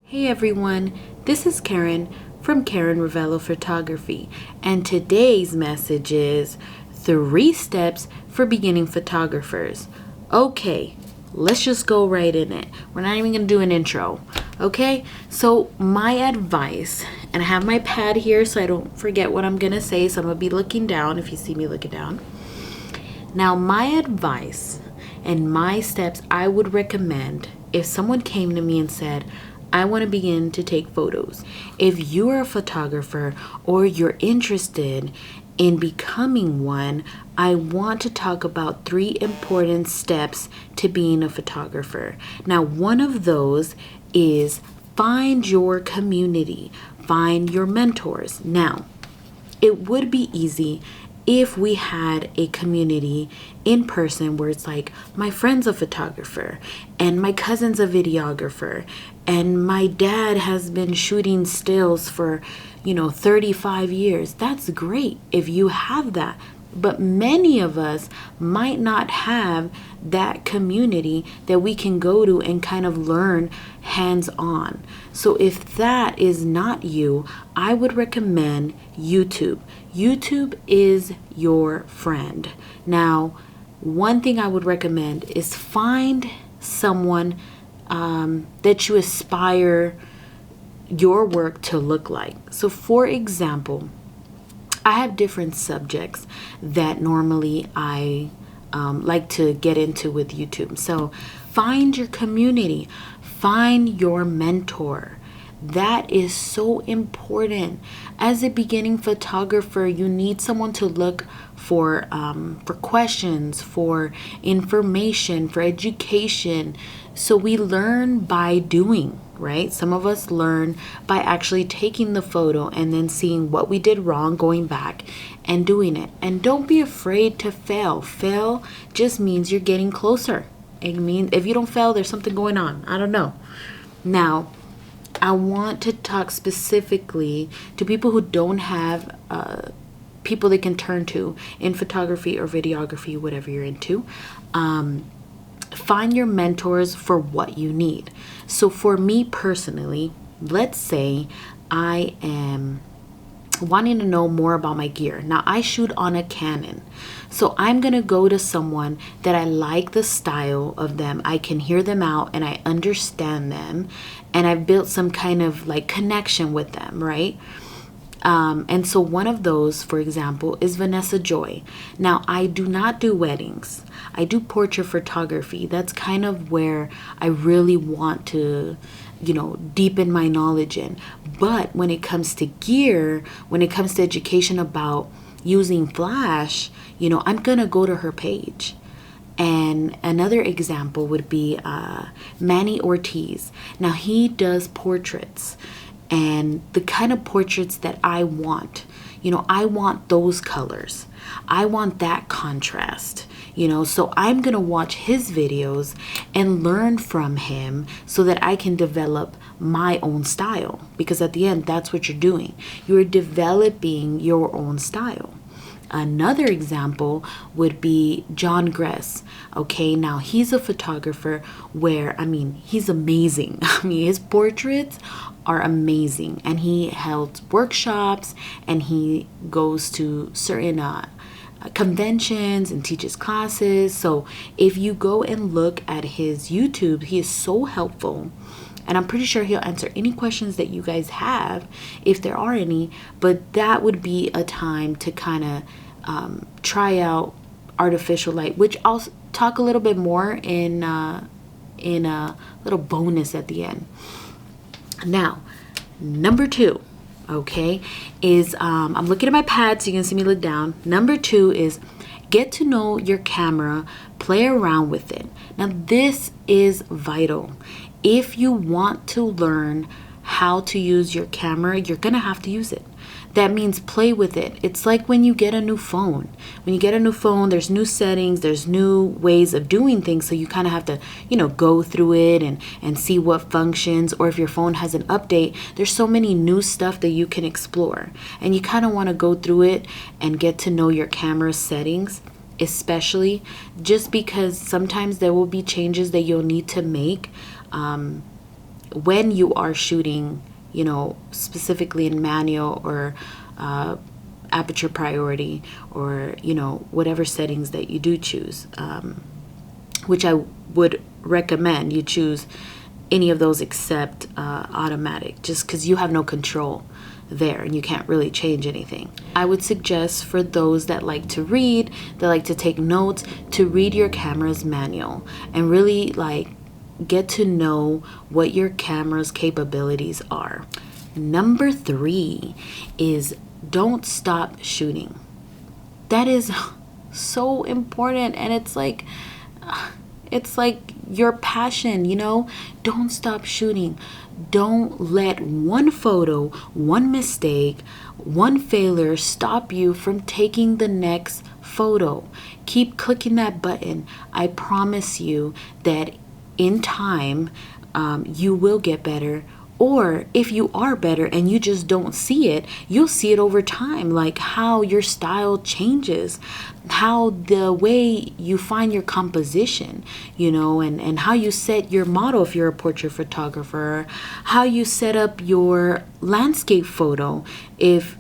Hey everyone, this is Karen from Karen Ravello Photography, and today's message is 3 steps for beginning photographers. Okay, let's just go right in it. We're not even going to do an intro. Okay, so my advice, and I have my pad here so I don't forget what I'm going to say, so I'm going to be looking down if you see me looking down. Now, my advice and my steps I would recommend if someone came to me and said, I want to begin to take photos. If you're a photographer or you're interested in becoming one, I want to talk about 3 important steps to being a photographer. Now, one of those is find your community, find your mentors. Now, it would be easy if we had a community in person where it's like my friend's a photographer and my cousin's a videographer and my dad has been shooting stills for 35 years. That's great if you have that. But many of us might not have that community that we can go to and kind of learn hands-on. So if that is not you, I would recommend YouTube. YouTube is your friend. Now, one thing I would recommend is find someone that you aspire your work to look like. So for example, I have different subjects that normally I like to get into with YouTube. So find your community, find your mentor. That is so important. As a beginning photographer, you need someone to look for questions, for information, for education. So we learn by doing, right? Some of us learn by actually taking the photo and then seeing what we did wrong, going back and doing it. And don't be afraid to fail. Fail just means you're getting closer. It means if you don't fail, there's something going on. I don't know. Now, I want to talk specifically to people who don't have people they can turn to in photography or videography, whatever you're into. Find your mentors for what you need. So for me personally, let's say I am wanting to know more about my gear. Now I shoot on a Canon. So I'm going to go to someone that I like the style of them. I can hear them out and I understand them and I've built some kind of like connection with them, right? And so one of those, for example, is Vanessa Joy. Now, I do not do weddings. I do portrait photography. That's kind of where I really want to, deepen my knowledge in. But when it comes to gear, when it comes to education about using flash, I'm going to go to her page. And another example would be Manny Ortiz. Now, he does portraits. And the kind of portraits that I want, I want those colors. I want that contrast, so I'm going to watch his videos and learn from him so that I can develop my own style. Because at the end, that's what you're doing. You're developing your own style. Another example would be John Gress. Okay, now he's a photographer where, he's amazing. His portraits are amazing and he held workshops and he goes to certain conventions and teaches classes. So if you go and look at his YouTube, he is so helpful. And I'm pretty sure he'll answer any questions that you guys have, if there are any. But that would be a time to kind of try out artificial light, which I'll talk a little bit more in a little bonus at the end. Now, number 2, okay, is I'm looking at my pad so you can see me look down. Number 2 is get to know your camera, play around with it. Now, this is vital. If you want to learn how to use your camera, you're going to have to use it. That means play with it. It's like when you get a new phone. When you get a new phone, there's new settings, there's new ways of doing things. So you kind of have to, go through it and see what functions. Or if your phone has an update, there's so many new stuff that you can explore. And you kind of want to go through it and get to know your camera settings, especially just because sometimes there will be changes that you'll need to make. when you are shooting, you know, specifically in manual or aperture priority, or, you know, whatever settings that you do choose, which I would recommend you choose any of those except automatic, just because you have no control there and you can't really change anything. I would suggest for those that like to read, that like to take notes, to read your camera's manual and really like get to know what your camera's capabilities are. Number 3 is don't stop shooting. That is so important, and it's like your passion, you know. Don't stop shooting. Don't let one photo, one mistake, one failure stop you from taking the next photo. Keep clicking that button. I promise you that in time, you will get better. Or if you are better and you just don't see it, you'll see it over time, like how your style changes, how the way you find your composition, you know, and how you set your model if you're a portrait photographer, how you set up your landscape photo if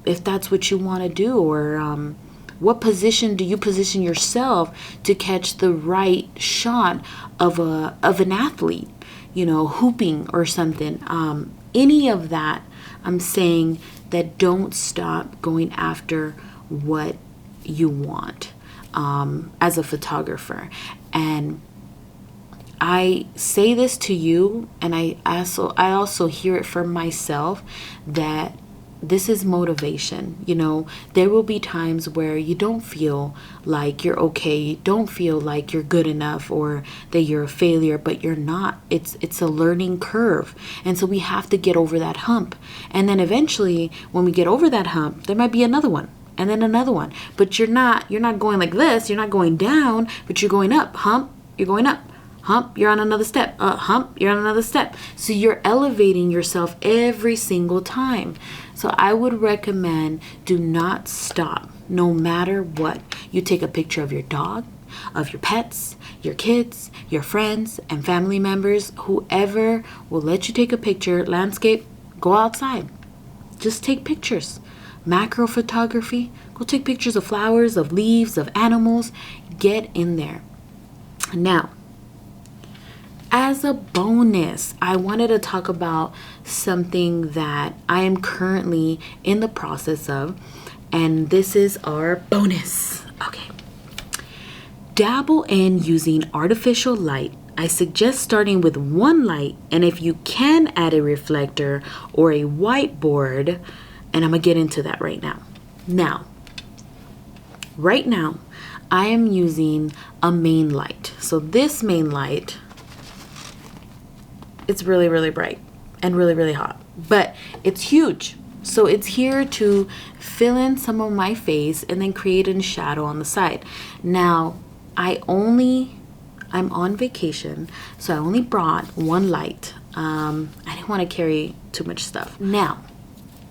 that's what you want to do, or what position do you position yourself to catch the right shot of an athlete, you know, hooping or something. Any of that, I'm saying that don't stop going after what you want as a photographer. And I say this to you, and I also hear it from myself, that this is motivation. You know, there will be times where you don't feel like you're okay, you don't feel like you're good enough, or that you're a failure, but you're not. It's a learning curve. And so we have to get over that hump. And then eventually when we get over that hump, there might be another one, and then another one. But you're not going like this, you're not going down, but you're going up. Hump, you're going up. Hump, you're on another step. Hump, you're on another step. So you're elevating yourself every single time. So I would recommend, do not stop, no matter what. You take a picture of your dog, of your pets, your kids, your friends and family members, whoever will let you take a picture. Landscape, go outside. Just take pictures. Macro photography, go take pictures of flowers, of leaves, of animals. Get in there. Now, as a bonus, I wanted to talk about something that I am currently in the process of, and this is our bonus. Okay. Dabble in using artificial light. I suggest starting with one light, and if you can add a reflector or a whiteboard, and I'm gonna get into that right now. Right now, I am using a main light. So this main light, it's really, really bright and really, really hot, but it's huge. So it's here to fill in some of my face and then create a shadow on the side. Now, I'm on vacation, so I only brought one light. I didn't want to carry too much stuff. Now,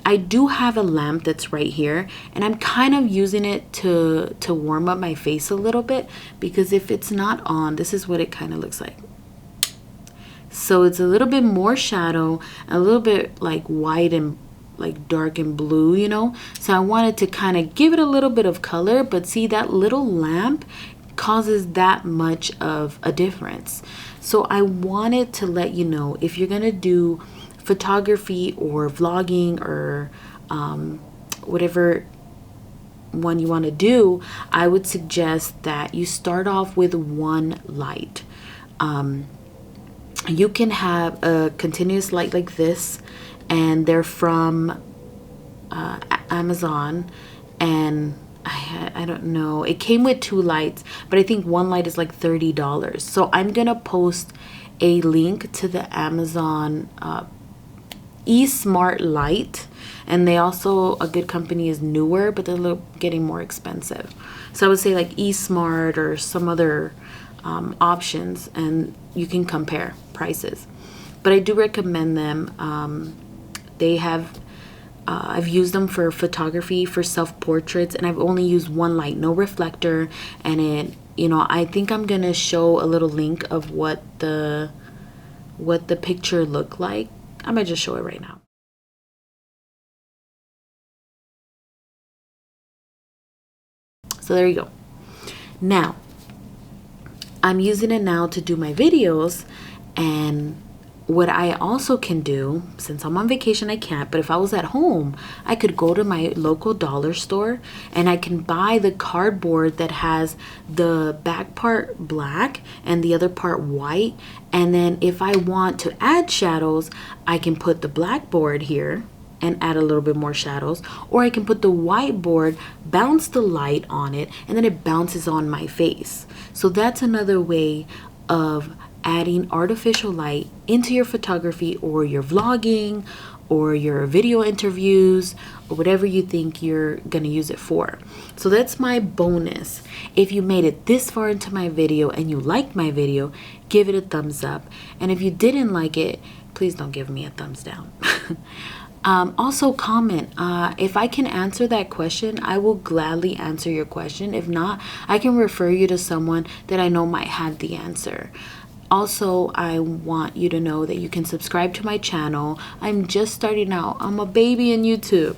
I do have a lamp that's right here, and I'm kind of using it to warm up my face a little bit, because if it's not on, this is what it kind of looks like. So it's a little bit more shadow, a little bit like white and like dark and blue, you know. So I wanted to kind of give it a little bit of color, but see, that little lamp causes that much of a difference. So I wanted to let you know, if you're gonna do photography or vlogging or whatever one you want to do, I would suggest that you start off with one light. You can have a continuous light like this, and they're from Amazon, and I don't know, it came with 2 lights, but I think one light is like $30. So I'm gonna post a link to the Amazon eSmart light, and they also, a good company is Neewer, but they're getting more expensive. So I would say like eSmart or some other options, and you can compare prices. But I do recommend them. They have I've used them for photography, for self-portraits, and I've only used one light, no reflector. And it, you know, I think I'm gonna show a little link of what the what the picture looked like, I'm gonna just show it right now. So there you go. Now, I'm using it now to do my videos, and what I also can do, since I'm on vacation, I can't, but if I was at home, I could go to my local dollar store and I can buy the cardboard that has the back part black and the other part white. And then if I want to add shadows, I can put the blackboard here and add a little bit more shadows, or I can put the whiteboard, bounce the light on it, and then it bounces on my face. So that's another way of adding artificial light into your photography or your vlogging or your video interviews or whatever you think you're gonna use it for. So that's my bonus. If you made it this far into my video and you liked my video, give it a thumbs up. And if you didn't like it, please don't give me a thumbs down. Also comment. If I can answer that question, I will gladly answer your question. If not, I can refer you to someone that I know might have the answer. Also, I want you to know that you can subscribe to my channel. I'm just starting out. I'm a baby in YouTube,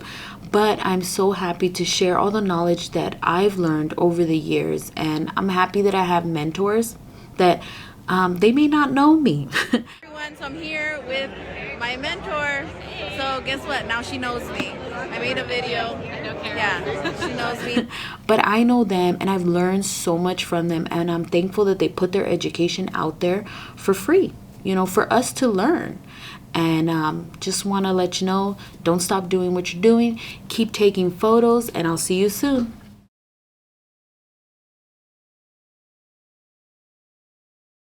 but I'm so happy to share all the knowledge that I've learned over the years, and I'm happy that I have mentors that they may not know me. Everyone, so I'm here with my mentor. So guess what? Now she knows me. I made a video. Yeah, she knows me. But I know them, and I've learned so much from them, and I'm thankful that they put their education out there for free, you know, for us to learn. And just want to let you know, don't stop doing what you're doing. Keep taking photos, and I'll see you soon.